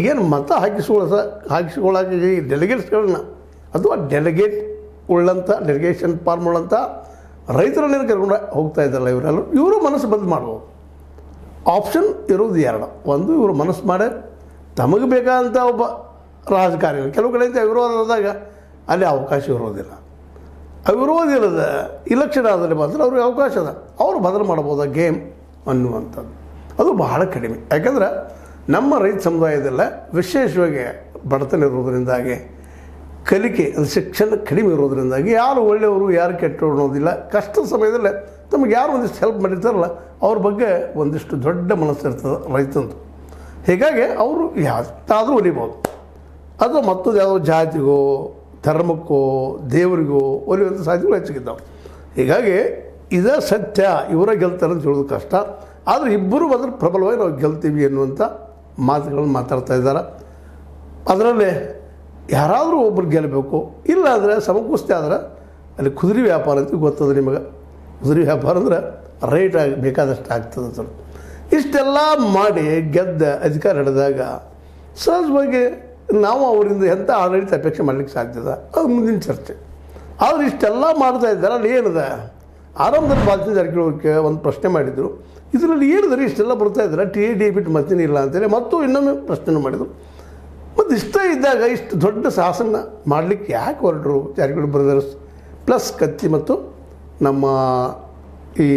ಏನು ಮತ ಹಾಕಿಸ್ಕೊಳ್ಳೋಕೆ ಈ ಡೆಲಿಗೇಟ್ಸ್ಗಳನ್ನ ಅಥವಾ ಡೆಲಿಗೇಷನ್ ಫಾರ್ಮ್ ಉಳ್ಳಂಥ ರೈತರನ್ನೇ ಕರ್ಕೊಂಡು ಹೋಗ್ತಾ ಇದ್ದಾರಲ್ಲ ಇವರು ಮನಸ್ಸು ಬಂದ್ ಮಾಡ್ಬೋದು. ಆಪ್ಷನ್ ಇರೋದು ಎರಡು. ಒಂದು, ಇವರು ಮನಸ್ಸು ಮಾಡಿ ತಮಗೆ ಬೇಕಾದಂಥ ಒಬ್ಬ ರಾಜಕಾರಣಿಗಳು ಕೆಲವು ಕಡೆಯಿಂದ ಅವಿರೋಧದಾಗ ಅಲ್ಲಿ ಅವಕಾಶ ಇರೋದಿಲ್ಲ. ಅವಿರೋಧಿಲ್ಲದ ಇಲೆಕ್ಷನ್ ಆದಲ್ಲಿ ಮಾತ್ರ ಅವ್ರಿಗೆ ಅವಕಾಶ ಅದ, ಅವರು ಬದಲು ಮಾಡ್ಬೋದ ಗೇಮ್ ಅನ್ನುವಂಥದ್ದು. ಅದು ಬಹಳ ಕಡಿಮೆ. ಯಾಕಂದ್ರೆ ನಮ್ಮ ರೈತ ಸಮುದಾಯದಲ್ಲ ವಿಶೇಷವಾಗಿ ಬಡತನ ಇರೋದರಿಂದಾಗಿ ಕಲಿಕೆ ಅದು ಶಿಕ್ಷಣ ಕಡಿಮೆ ಇರೋದರಿಂದಾಗಿ ಯಾರು ಒಳ್ಳೆಯವರು ಯಾರು ಕೆಟ್ಟವರು ಅನ್ನೋದಿಲ್ಲ. ಕಷ್ಟದ ಸಮಯದಲ್ಲೇ ತಮಗೆ ಯಾರು ಒಂದಿಷ್ಟು ಹೆಲ್ಪ್ ಮಾಡಿರ್ತಾರಲ್ಲ ಅವ್ರ ಬಗ್ಗೆ ಒಂದಿಷ್ಟು ದೊಡ್ಡ ಮನಸ್ಸು ಇರ್ತದೆ ರೈತಂದು. ಹೀಗಾಗಿ ಅವರು ಯಾವ್ದಾದ್ರೂ ಒಲಿಬೋದು. ಅದು ಮತ್ತೊಂದು ಯಾವುದೋ ಜಾತಿಗೋ ಧರ್ಮಕ್ಕೋ ದೇವರಿಗೋ ಒಲಿಯುವಂಥ ಸಾಧ್ಯತೆಗಳು ಹೆಚ್ಚಿಗಿದ್ದಾವೆ. ಹೀಗಾಗಿ ಇದೇ ಸತ್ಯ, ಇವರ ಗೆಲ್ತಾರೆ ಅಂತ ಹೇಳೋದು ಕಷ್ಟ. ಆದರೆ ಇಬ್ಬರು ಅದ್ರ ಪ್ರಬಲವಾಗಿ ನಾವು ಗೆಲ್ತೀವಿ ಅನ್ನುವಂಥ ಮಾತುಗಳನ್ನು ಮಾತಾಡ್ತಾ ಇದ್ದಾರೆ. ಅದರಲ್ಲಿ ಯಾರಾದರೂ ಒಬ್ಬರು ಗೆಲ್ಲಬೇಕು. ಇಲ್ಲ ಅಂದರೆ ಸಮಕುಸ್ತಿ ಆದರೆ ಅಲ್ಲಿ ಕುದುರೆ ವ್ಯಾಪಾರ ಅಂತ ಗೊತ್ತದ ನಿಮಗೆ. ಕುದುರೆ ವ್ಯಾಪಾರ ಅಂದರೆ ರೇಟ್ ಬೇಕಾದಷ್ಟು ಆಗ್ತದೆ ಸರ್. ಇಷ್ಟೆಲ್ಲ ಮಾಡಿ ಗೆದ್ದ ಅಧಿಕಾರ ಹಿಡಿದಾಗ ಸಹಜವಾಗಿ ನಾವು ಅವರಿಂದ ಎಂಥ ಆಡಳಿತ ಅಪೇಕ್ಷೆ ಮಾಡಲಿಕ್ಕೆ ಸಾಧ್ಯದ, ಅದು ಮುಂದಿನ ಚರ್ಚೆ. ಆದರೆ ಇಷ್ಟೆಲ್ಲ ಮಾಡ್ತಾ ಇದ್ದಾರೆ. ಅಲ್ಲಿ ಏನಿದೆ, ಆರಂಭದಲ್ಲಿ ಬಾಲಚಂದ್ರ ಜಾರಕಿಹೊಳಿ ಒಂದು ಪ್ರಶ್ನೆ ಮಾಡಿದರು, ಇದರಲ್ಲಿ ಏನಿದ್ರೆ ಇಷ್ಟೆಲ್ಲ ಬರ್ತಾ ಇದ್ದಾರೆ TID ಬಿಟ್ಟು ಮತ್ತೇನು ಇಲ್ಲ ಅಂತೇಳಿ ಮತ್ತು ಇನ್ನೊಮ್ಮೆ ಪ್ರಶ್ನೆ ಮಾಡಿದರು. ಮತ್ತು ಇಷ್ಟ ಇದ್ದಾಗ ಇಷ್ಟು ದೊಡ್ಡ ಸಾಹಸನ ಮಾಡಲಿಕ್ಕೆ ಯಾಕೆ ಹೊರಟರು ಜಾರಕಿಹೊಳಿ ಬ್ರದರ್ಸ್ ಪ್ಲಸ್ ಕತ್ತಿ ಮತ್ತು ನಮ್ಮ ಈ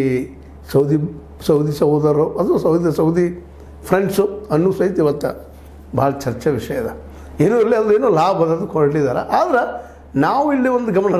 ಸೌದಿ ಸಹೋದರರು ಅದು ಸೌದಿ ಫ್ರೆಂಡ್ಸು ಅನ್ನೋ ಸಹಿತ ಇವತ್ತು ಭಾಳ ಚರ್ಚೆ ವಿಷಯ ಇದೆ. ಏನೂ ಇಲ್ಲ, ಅದು ಏನೋ ಲಾಭ ಅದಕ್ಕೆ ಹೊರಟಿದ್ದಾರೆ. ಆದರೆ ನಾವು ಇಲ್ಲಿ ಒಂದು ಗಮನ